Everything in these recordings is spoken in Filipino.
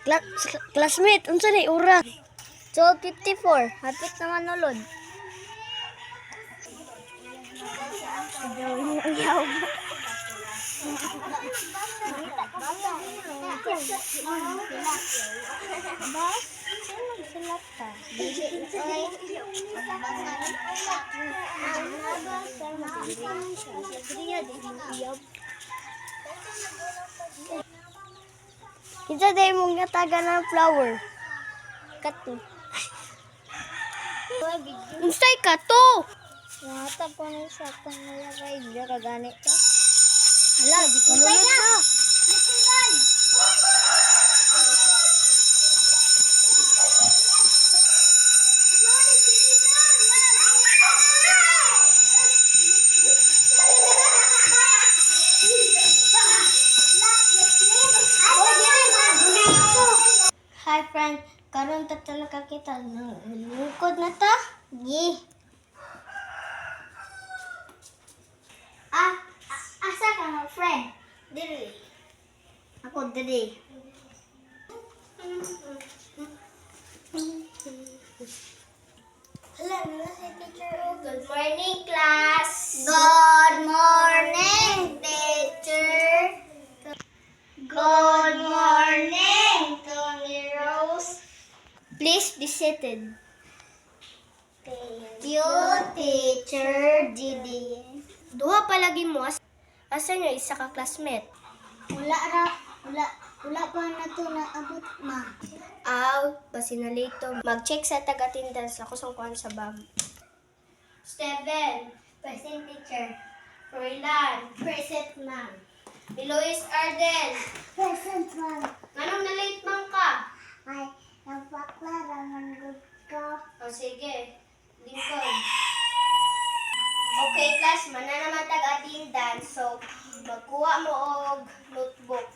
Classmate, unsa ni ura? 12:54. Hapit naman ulod. Kita day mong nataga ng flower. Kato. Unsay kato? Nata ko na sa akong nalagay. Hindi ka gani ka. Hala, di ko nulot na. Hi friend, karon ta talaga kita lungkod na ta. Gi. Asa ka mga friend? Dili. Ako dili. Hala, nila si teacher. Good morning, class. Good morning, teacher. Good morning, Tony Rose. Please be seated. Thank you, Teacher Didi. Duha palagi mo. Asa nyo isa ka classmate? Wala pa na to naabot, ma. Pasinalito. Mag-check sa taga-attendance ako sa kuhan sa bag. Steven, present teacher. Froilan, present ma'am. Eloise Arden. Present, ma'am. Anong na-late man ka? Ay, napaklara man good ka. O sige, Lincoln. Okay, class, man na naman tag-attendance. So, magkuha mo og notebook.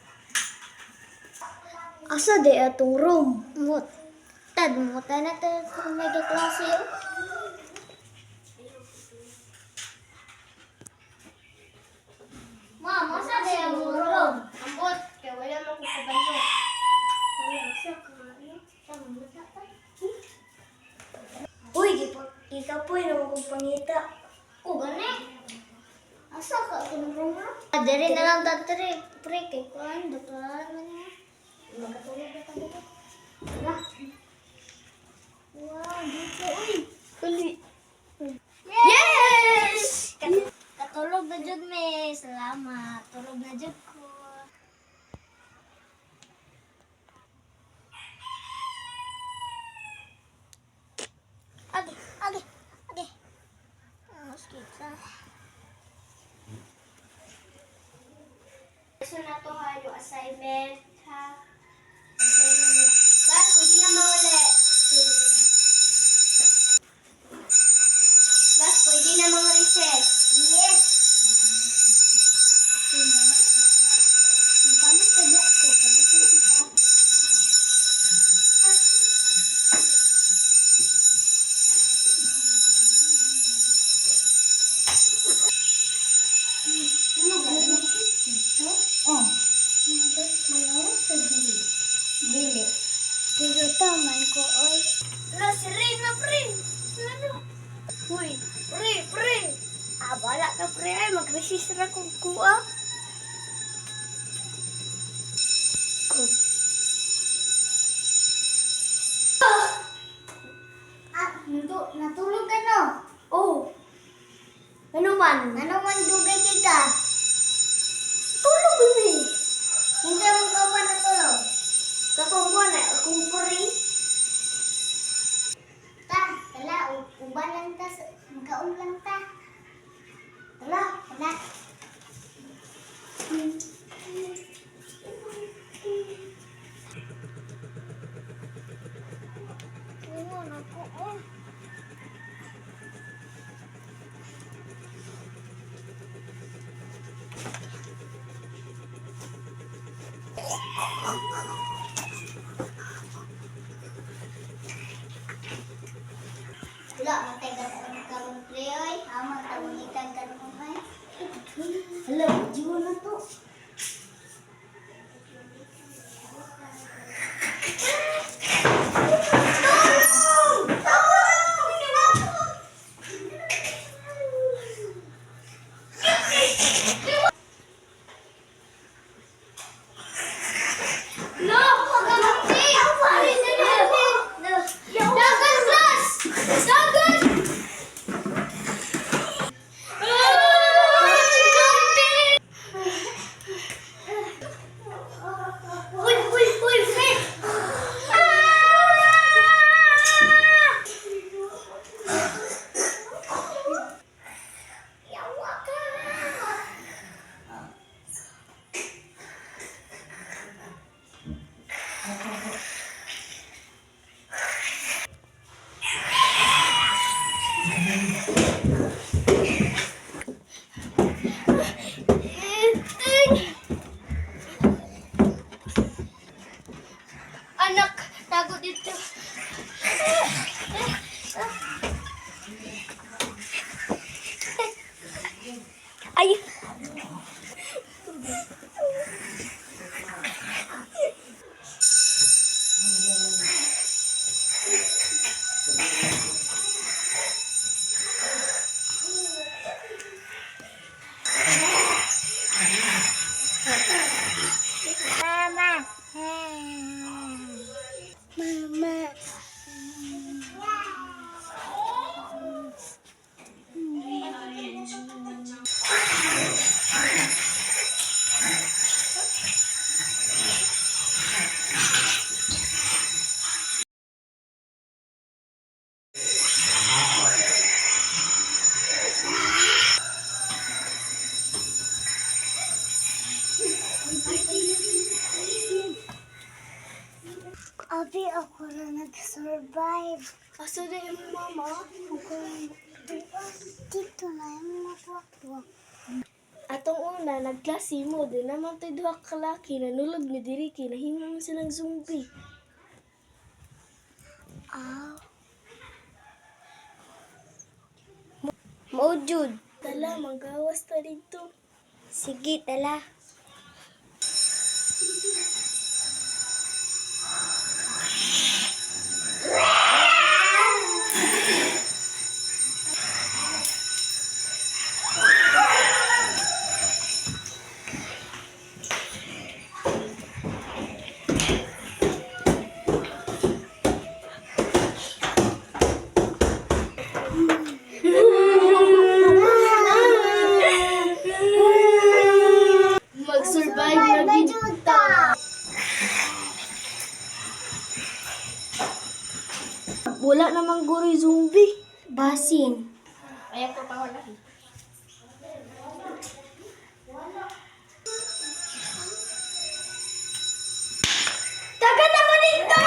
Asa di atong room? Mut. Tad mo na tayo kung may klase yun. Ma'am, asa di ang room? Ambot, kaya wala mo kung kabanyo. Wala, asa ka nga. Tama mo sa ka. Uy, ikaw po yung naman kong pangita. O, gani? Asa ka? Tinurong mo? Dari na lang tatari. Pre, kay kuhan. Doktoran man niya. Magkatulog na tayo dito. Wala. Wow, dito. Uy, kuli. Yes! Katulog na dyan, me. Salamat. Tulog na dyan ko. Agi. Kita. So na to ha, yung assignment, ha? Class, pwede na mauli. Class, pwede na mga recess. Yes! Paano kaya ako? Paano kaya ito? Dili. Dili taman ko, oy. Wala si Rina, pre. Ano? Uy, pre. Wala ka, pre. Ay, mag-resistor akong kuha. Natulog ka, no? Oh. Ano man dugay kita? Tulog ba eh? Hindi mo ka ba natulog? Kapag mo na, akong puri. Tala, uban lang ta, magkaon lang ta. Tala. Ingon ako, oh. Wala, matagal ka magkaroon pre-oy. Magkamunitan ka naman ay. Hala, video na to. Ay! Mama. Mama. Abi, ako na nag-survive. Asa na yung mama? Dito na yung matwak-twak. Atong una, nagklase mo. Di naman tayo duha kalaki. Nanulog ni Diriki. Nahimo mo silang zombie. Maujud. Tala, magawas ta dito. Sige, tala. Mag-survive na kita. Wala namang guri zombie. Basin. Ayaw ko pa wala. Taga naman dito!